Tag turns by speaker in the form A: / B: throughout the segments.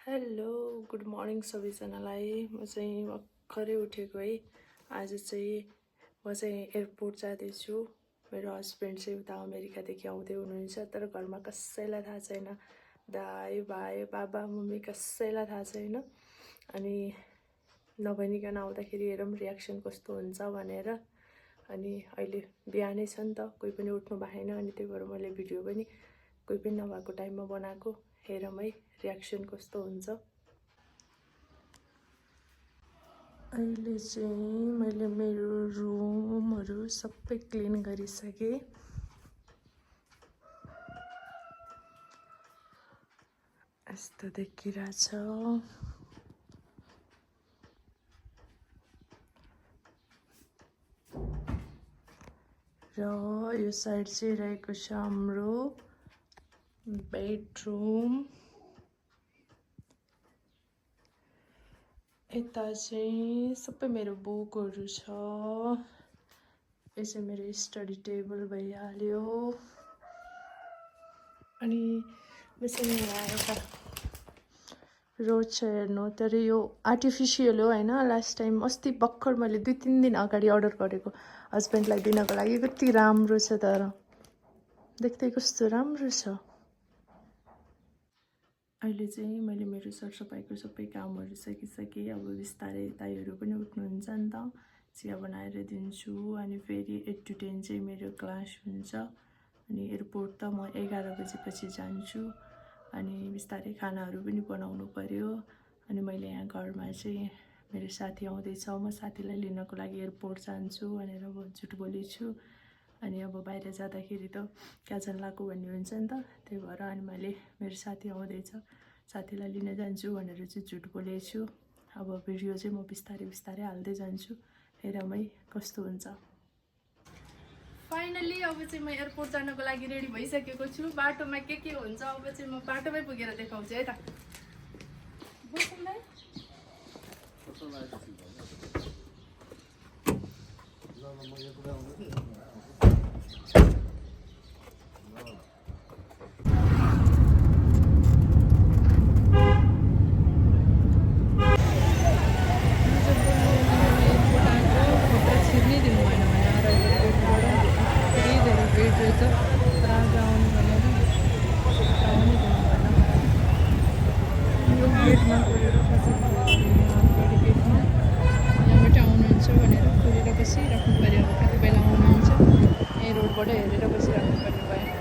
A: Hello good morning सबैजनालाई। म चाहिँ भर्खरै उठेको है। आज चाहिँ म चाहिँ एयरपोर्ट जाँदैछु। मेरो हस्बेन्ड चाहिँ उता अमेरिकादेखि आउँदै हुनुहुन्छ, तर घरमा कसैलाई थाहा छैन। दाइ भाइ बाबा मम्मी कसैलाई थाहा छैन। अनि नभनिकन आउँदाखेरि हेरौँ रियाक्सन कस्तो हुन्छ भनेर। अनि अहिले बिहानै छ नि त, कोही पनि उठ्नु भएन। अनि त्यही भएर मैले भिडियो पनि कोही पनि नभएको टाइममा बनाएको। हेरौँ है रियाक्सन कस्तो हुन्छ। अहिले चाहिँ मैले मेरो रुमहरू सबै क्लिन गरिसकेँ। यस्तो देखिरहेछ। र यो साइड चाहिँ रहेको छ हाम्रो बेडरुम। यता चाहिँ सबै मेरो बुकहरू छ। यो चाहिँ मेरो स्टडी टेबल भइहाल्यो। अनि मसँग यहाँ एउटा रोज छ हेर्नु, तर यो आर्टिफिसियल हो होइन। लास्ट टाइम अस्ति भर्खर मैले 2-3 दिन अगाडि अर्डर गरेको हस्बेन्डलाई दिनको लागि। कति राम्रो छ, तर देख्दै कस्तो राम्रो छ। अहिले चाहिँ मैले मेरो सरसफाइको सबै कामहरू सकिसकेँ। अब बिस्तारै दाइहरू पनि उठ्नुहुन्छ नि त, चिया बनाएर दिन्छु। अनि फेरि 8 to 10 चाहिँ मेरो क्लास हुन्छ। अनि एयरपोर्ट त म 11 बजेपछि जान्छु। अनि बिस्तारै खानाहरू पनि बनाउनु पर्यो। अनि मैले यहाँ घरमा चाहिँ मेरो साथी आउँदैछ, म साथीलाई लिनको लागि एयरपोर्ट जान्छु भनेर झुट बोलेछु। अनि अब बाहिर जाँदाखेरि त कहाँ जान लाग्यो भन्ने हुन्छ नि त, त्यही भएर अनि मैले मेरो साथी आउँदैछ साथीलाई लिन जान्छु भनेर चाहिँ झुट बोलेछु। अब भिडियो चाहिँ म बिस्तारै बिस्तारै हाल्दै जान्छु, हेरौँ है कस्तो हुन्छ। फाइनली अब चाहिँ म एयरपोर्ट जानको लागि रेडी भइसकेको छु। बाटोमा के हुन्छ अब चाहिँ म बाटोमै पुगेर देखाउँछु है त। रोडबाट हेरेर बसिराख्नु पर्ने भयो।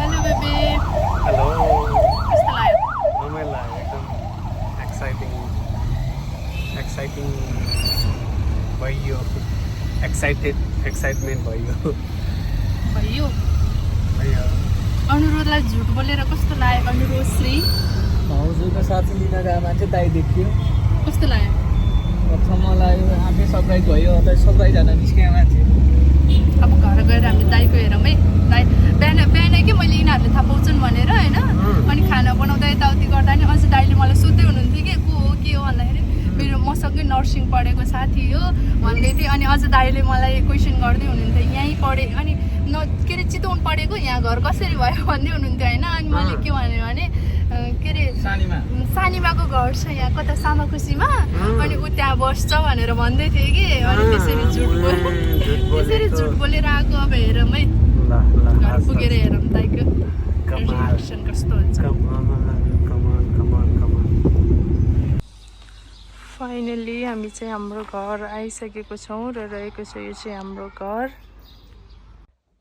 A: Hello baby.
B: हेलो।
A: कस्तो लाग्यो?
B: रमाइलो लाग्यो, एकदम एक्साइटिङ भइयो। एक्साइटमेन्ट भयो
A: भयो अनुरोधलाई झुट बोलेर कस्तो लाग्यो अनुरोध श्री
C: भाउजूको साथी लिन गएको मान्छे दाइ देखियो
A: कस्तो लाग्यो
C: मलाई आफै सरप्राइज भयो अन्त सरप्राइज हान्न निस्कियो मान्छे
A: अब घर गएर हामीले दाइको हेरौँ है दाइ बिहान कि मैले यिनीहरूले थाहा पाउँछन् भनेर होइन अनि खाना बनाउँदा यताउति गर्दा नि अझ दाइले मलाई सोध्दै हुनुहुन्थ्यो कि को हो के हो भन्दाखेरि मेरो मसँगै नर्सिङ पढेको साथी हो भन्दै थिएँ अनि अझ दाइले मलाई क्वेसन गर्दै हुनुहुन्थ्यो यहीँ पढेँ अनि के अरे चितवन पढेको यहाँ घर कसरी भयो भन्दै हुनुहुन्थ्यो होइन अनि मैले के भनेँ भने के अरे सानीमाको घर छ यहाँ कता सामाखुसीमा अनि ऊ त्यहाँ बस्छ भनेर भन्दै थिएँ कि अनि त्यसरी झुट बोलेर आएको अब हेरौँ है घर पुगेर हेरौँ दाइको रिएक्सन कस्तो हुन्छ फाइनली हामी चाहिँ हाम्रो घर आइसकेको छौँ र रहेको छ यो चाहिँ हाम्रो घर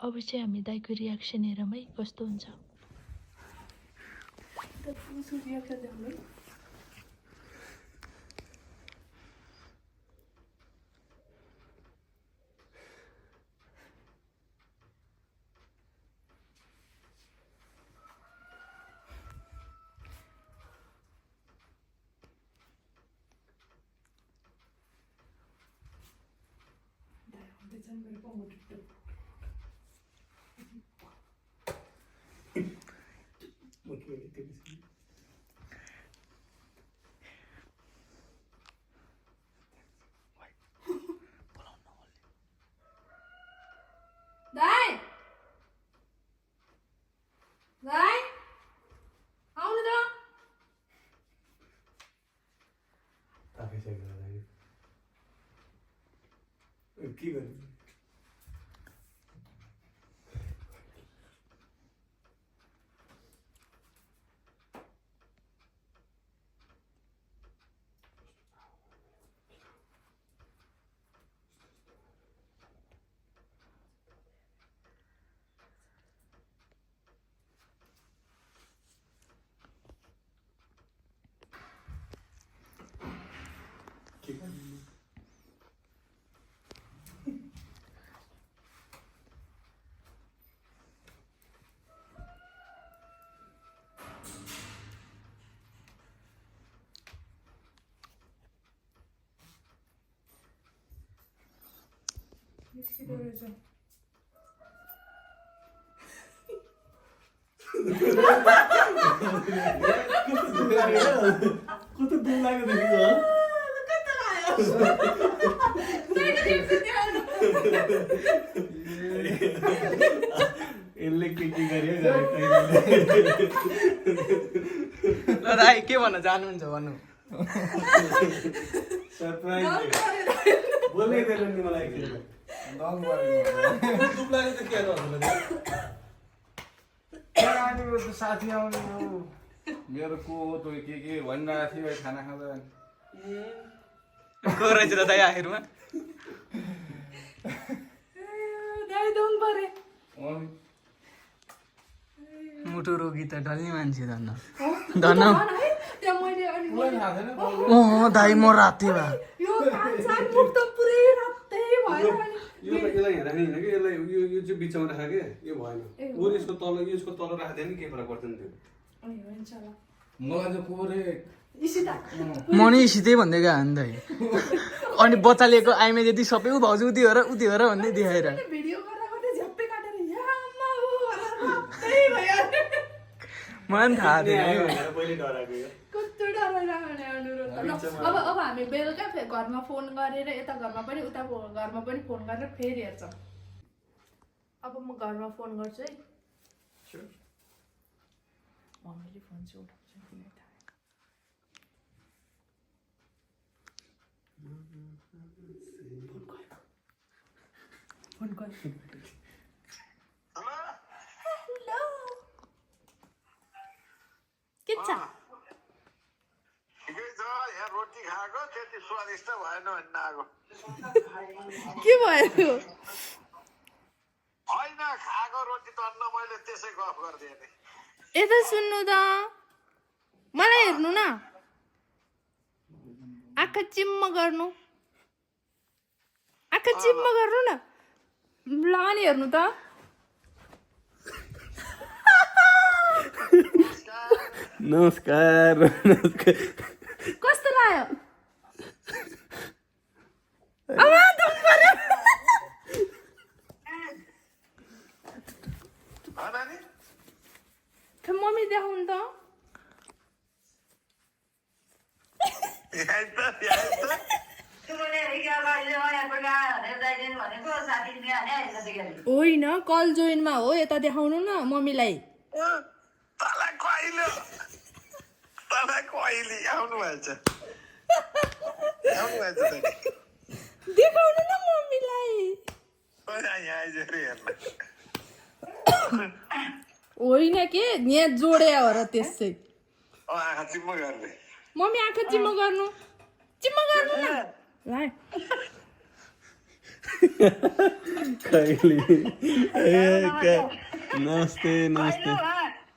A: अब चाहिँ हामी दाइको रिएक्सन हेरौँ है कस्तो हुन्छ
B: के गर्नु कस्तो दुख लाग्यो देखेको यसले के गर्यो
C: ल दाइ के भन्न चाहनुहुन्छ भन्नु
B: सरप्राइज बोल्नै दिएन नि मलाई दुख लाग्यो त के गर्नु
D: साथी आउने मेरो को हो त के भनिरहेको थियो खाना खाँदा
C: को रहेछ त दाइ आखिरमा मुटु रोगी त डल्ने मान्छे धन्न धन्न दाइ म राते भए
B: यसलाई हेर्दा नि होइन कि यसलाई यो चाहिँ बिचमा राख के यो भएन ऊ यसको तल राख्दैन नि केही फरक पर्दैन त्यो
D: मलाई चाहिँ को रे
C: म नि सिधै भन्दै गयो नि दाइ अनि बच्चा लिएको आइमे यदि सबै ऊ भाउजू उति हो र भन्दै देखाएर मलाई पनि थाहा थिएन
B: पहिले डराएको
A: अब हामी बेलुका घरमा फोन गरेर यता घरमा पनि उता घरमा पनि फोन गरेर फेरि हेर्छौँ अब म घरमा फोन गर्छु है मम्मीले फोन चाहिँ उठाउँछु फोन गर हेलो के छ
E: रोटी खाएको त्यति स्वादिष्ट भएन भन्न आएको
A: के भयो
E: होइन खाएको रोटी त अन्न मैले त्यसै गफ गरिदिएँ नि
A: यता सुन्नु त मलाई हेर्नु न आँखा चिम्म गर्नु आँखा चिम्म गर्नु न ल नि हेर्नु त
B: नमस्कार
A: कस्तो लाग्यो आमा दम पर्यो मम्मी देखाउनु त होइन कल जोइनमा हो यता देखाउनु न मम्मीलाई देखाउनु न मम्मीलाई होइन के यहाँ जोडे हो र त्यसै मम्मी आँखा चिम्म गर्नु न ल
B: नमस्ते नमस्ते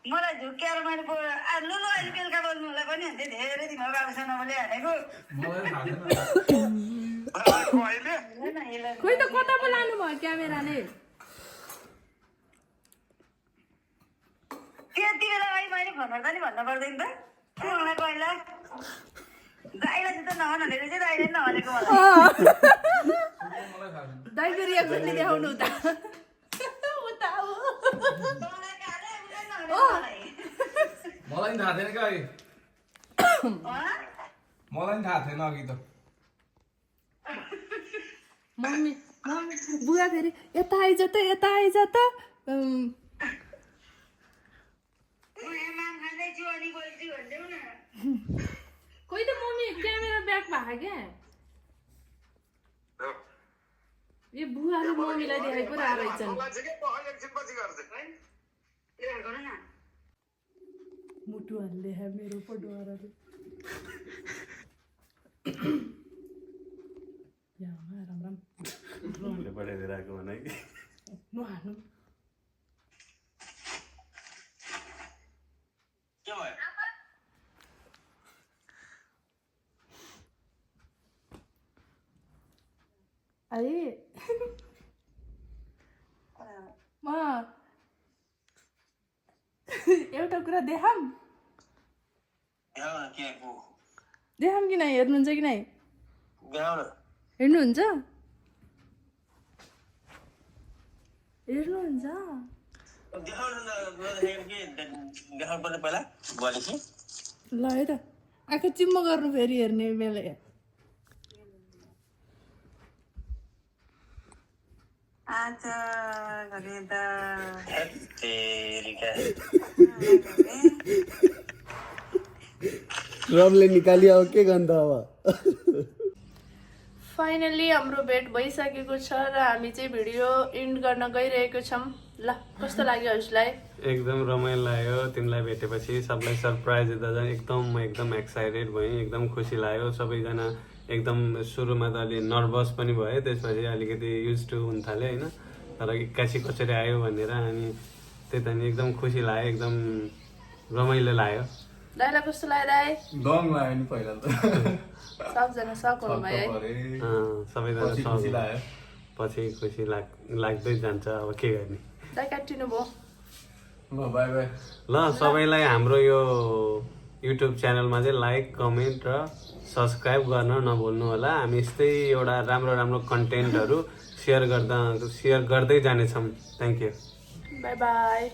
F: मलाई झुक्क्याएर मैले लुलु अहिले बेलुका बोल्नुलाई पनि हुन्थ्यो धेरै दिन हो बाबुसँग मैले हानेको
A: खोइ त कता पो लानु भयो क्यामेराले
F: त्यति बेला अहिले मैले फोनमा पनि भन्नु पर्दैन त मलाई पहिला दाइलाई चाहिँ त नभन भनेर चाहिँ दाइले नभनेको
A: दाइको रियाक्सनले देखाउनु उता
D: मलाई नि थाहा थिएन क्या अघि मलाई नि थाहा थिएन अघि त
A: मम्मी बुवा फेरि यता आइज त खोइ त मम्मी क्यामेरा ब्याक भएको क्या यो बुवाले मम्मीलाई देखाइ पो रहेछन् मुटुहरूले मेरो पो डरले राम राम
B: पढाइदिएर आएको भने कि
A: नहाल्नु अरे म एउटा कुरा देखाम कि नै हेर्नुहुन्छ कि नै हेर्नुहुन्छ ल है त आँखा चिम्म गर्नु फेरि हेर्ने बेला
B: रबले निकाली अब के गर्नु अब
A: फाइनली हाम्रो भेट भइसकेको छ र हामी चाहिँ भिडियो इन्ड गर्न गइरहेको छौँ ल कस्तो लाग्यो हजुरलाई
B: एकदम रमाइलो लाग्यो तिमीलाई भेटेपछि सबलाई सरप्राइज दिँदा चाहिँ म एकदम एक्साइटेड भएँ एकदम खुसी लाग्यो सबैजना एकदम सुरुमा त अलि नर्भस पनि भयो त्यसपछि अलिकति युज टु हुन थाल्यो होइन तर एक्कासी कसरी आयो भनेर अनि त्यही त नि एकदम खुसी लाग्यो एकदम रमाइलो लाग्यो
A: दाइलाई कस्तो लाग्यो दाइ
D: दम लाग्यो नि पहिला त
A: सबजना सक हुनुभयो है
B: सबैजना पछि खुसी लाग्दै जान्छ अब के गर्ने
A: दाइ काटिनु भयो
D: ल बाई बाई
B: ल सबैलाई हाम्रो यो युट्युब च्यानलमा चाहिँ लाइक कमेन्ट र सब्सक्राइब गर्न नभुल्नु होला हामी यस्तै एउटा राम्रो कन्टेन्टहरू सेयर गर्दै जानेछौँ थ्याङ्क यू
A: बाई बाई